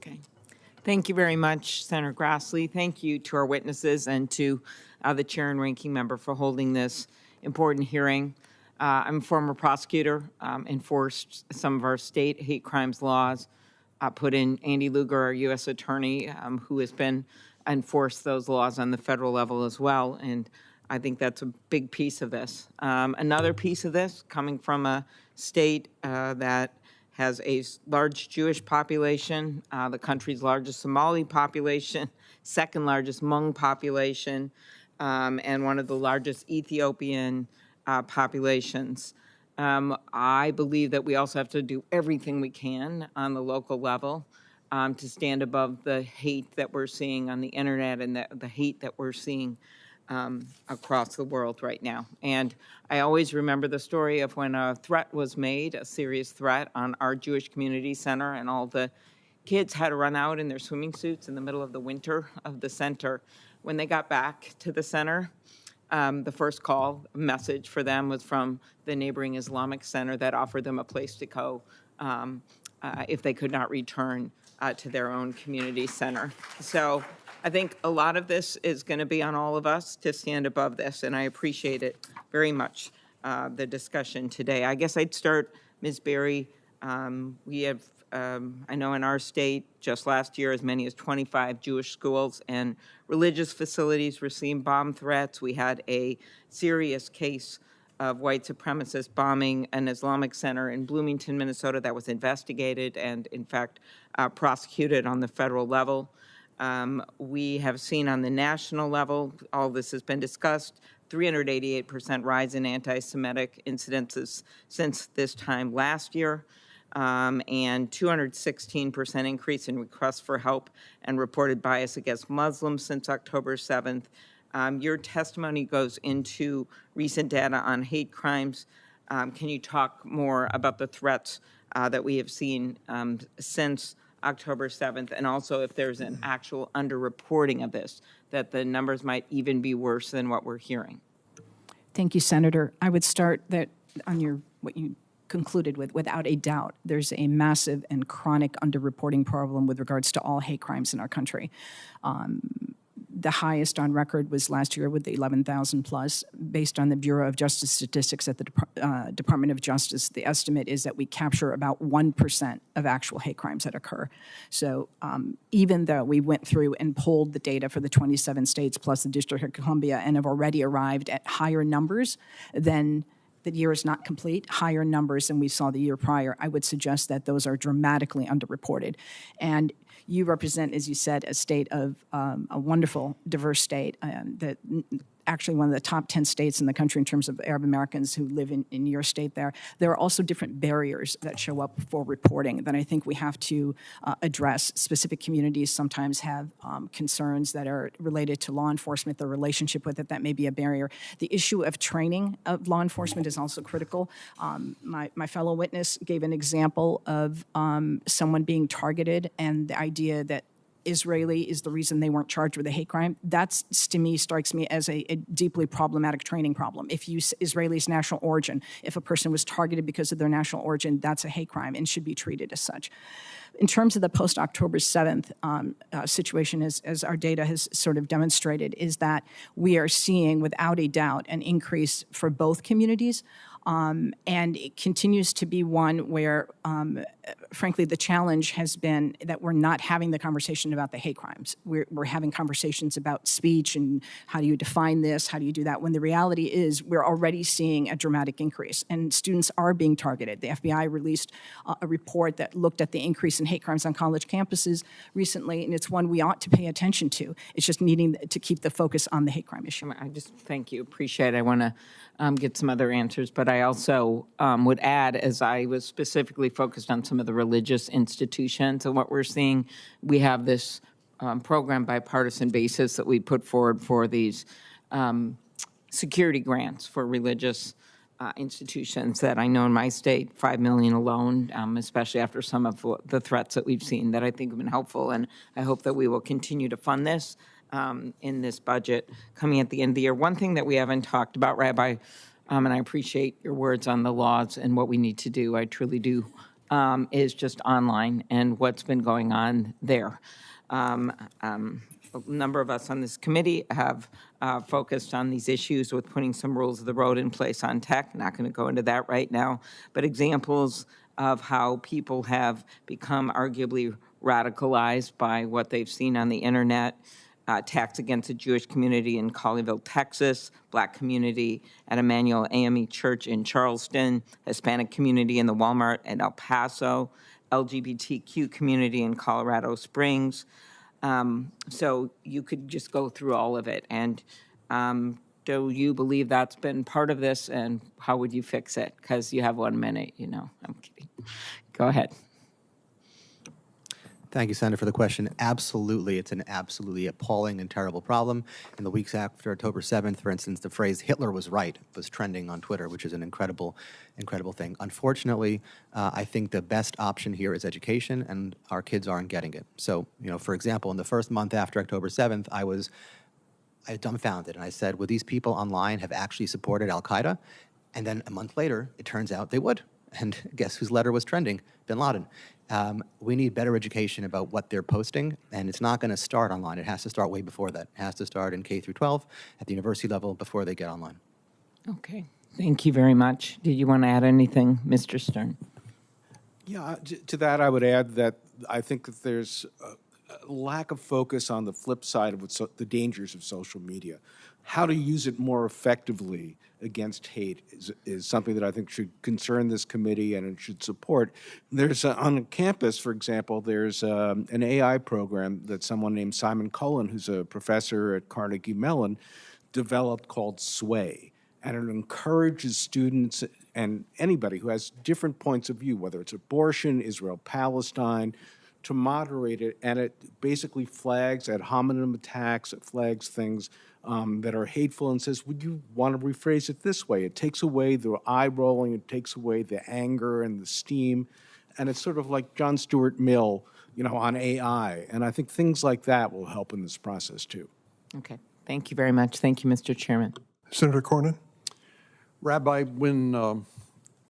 Okay. Thank you very much, Senator Grassley. Thank you to our witnesses and to the chair and ranking member for holding this important hearing. I'm a former prosecutor, enforced some of our state hate crimes laws, put in Andy Lugar, our U.S. attorney, who has been enforced those laws on the federal level as well. And I think that's a big piece of this. Another piece of this coming from a state that has a large Jewish population, the country's largest Somali population, second largest Hmong population, and one of the largest Ethiopian populations. I believe that we also have to do everything we can on the local level to stand above the hate that we're seeing on the internet and the hate that we're seeing across the world right now. And I always remember the story of when a threat was made, a serious threat on our Jewish community center, and all the kids had to run out in their swimming suits in the middle of the winter of the center. When they got back to the center, the first call message for them was from the neighboring Islamic center that offered them a place to go if they could not return to their own community center. So I think a lot of this is going to be on all of us to stand above this, and I appreciate it very much, the discussion today. I guess I'd start, Ms. Berry. We have, I know in our state, just last year, as many as 25 Jewish schools and religious facilities received bomb threats. We had a serious case of white supremacist bombing an Islamic center in Bloomington, Minnesota that was investigated and, in fact, prosecuted on the federal level. We have seen on the national level, all this has been discussed, 388% rise in anti-Semitic incidences since this time last year, and 216% increase in requests for help and reported bias against Muslims since October 7th. Your testimony goes into recent data on hate crimes. Can you talk more about the threats that we have seen since October 7th, and also if there's an actual underreporting of this, that the numbers might even be worse than what we're hearing? Thank you, Senator. I would start that on what you concluded with. Without a doubt, there's a massive and chronic underreporting problem with regards to all hate crimes in our country. The highest on record was last year with the 11,000 plus. Based on the Bureau of Justice statistics at the Department of Justice, the estimate is that we capture about 1% of actual hate crimes that occur. So even though we went through and pulled the data for the 27 states plus the District of Columbia and have already arrived at higher numbers than the year is not complete, higher numbers than we saw the year prior, I would suggest that those are dramatically underreported. And you represent, as you said, a state of a wonderful, diverse state that actually one of the top 10 states in the country in terms of Arab Americans who live in your state there. There are also different barriers that show up for reporting that I think we have to address. Specific communities sometimes have concerns that are related to law enforcement, the relationship with it, that may be a barrier. The issue of training of law enforcement is also critical. My fellow witness gave an example of someone being targeted and the idea that Israeli is the reason they weren't charged with a hate crime. That's, to me, strikes me as a deeply problematic training problem. If you use Israeli's national origin, if a person was targeted because of their national origin, that's a hate crime and should be treated as such. In terms of the post-October 7th situation, as our data has sort of demonstrated, is that we are seeing, without a doubt, an increase for both communities. And it continues to be one where, frankly, the challenge has been that we're not having the conversation about the hate crimes. We're having conversations about speech and how do you define this, how do you do that, when the reality is we're already seeing a dramatic increase, and students are being targeted. The FBI released a report that looked at the increase in hate crimes on college campuses recently, and it's one we ought to pay attention to. It's just needing to keep the focus on the hate crime issue. I just thank you, appreciate it. I want to get some other answers, but I also would add, as I was specifically focused on some of the religious institutions and what we're seeing, we have this program bipartisan basis that we put forward for these security grants for religious institutions that I know in my state, $5 million alone, especially after some of the threats that we've seen that I think have been helpful. And I hope that we will continue to fund this in this budget coming at the end of the year. One thing that we haven't talked about, Rabbi, and I appreciate your words on the laws and what we need to do. I truly do is just online and what's been going on there. A number of us on this committee have focused on these issues with putting some rules of the road in place on tech. Not going to go into that right now, but examples of how people have become arguably radicalized by what they've seen on the internet. Attacks against the Jewish community in Colleyville, Texas, Black community at Emmanuel AME Church in Charleston, Hispanic community in the Walmart at El Paso, LGBTQ community in Colorado Springs. So you could just go through all of it. And do you believe that's been part of this, and how would you fix it? Because you have 1 minute, you know. I'm kidding. Go ahead. Thank you, Senator, for the question. Absolutely, it's an absolutely appalling and terrible problem. In the weeks after October 7th, for instance, the phrase "Hitler was right" was trending on Twitter, which is an incredible thing. Unfortunately, I think the best option here is education, and our kids aren't getting it. So, for example, in the first month after October 7th, I was dumbfounded, and I said, would these people online have actually supported al-Qaeda? And then a month later, it turns out they would. And guess whose letter was trending? Bin Laden. We need better education about what they're posting, and it's not going to start online. It has to start way before that. It has to start in K through 12 at the university level before they get online. Okay. Thank you very much. Did you want to add anything, Mr. Stern? Yeah, to that I would add that I think that there's a lack of focus on the flip side of the dangers of social media. How to use it more effectively against hate is something that I think should concern this committee and it should support. There's on campus, for example, there's an AI program that someone named Simon Cullen, who's a professor at Carnegie Mellon, developed called Sway. And it encourages students and anybody who has different points of view, whether it's abortion, Israel-Palestine, to moderate it, and it basically flags ad hominem attacks, it flags things that are hateful and says, would you want to rephrase it this way? It takes away the eye rolling, it takes away the anger and the steam, and it's sort of like John Stuart Mill, on AI, and I think things like that will help in this process too. Okay. Thank you very much. Thank you, Mr. Chairman. Senator Cornyn. Rabbi, when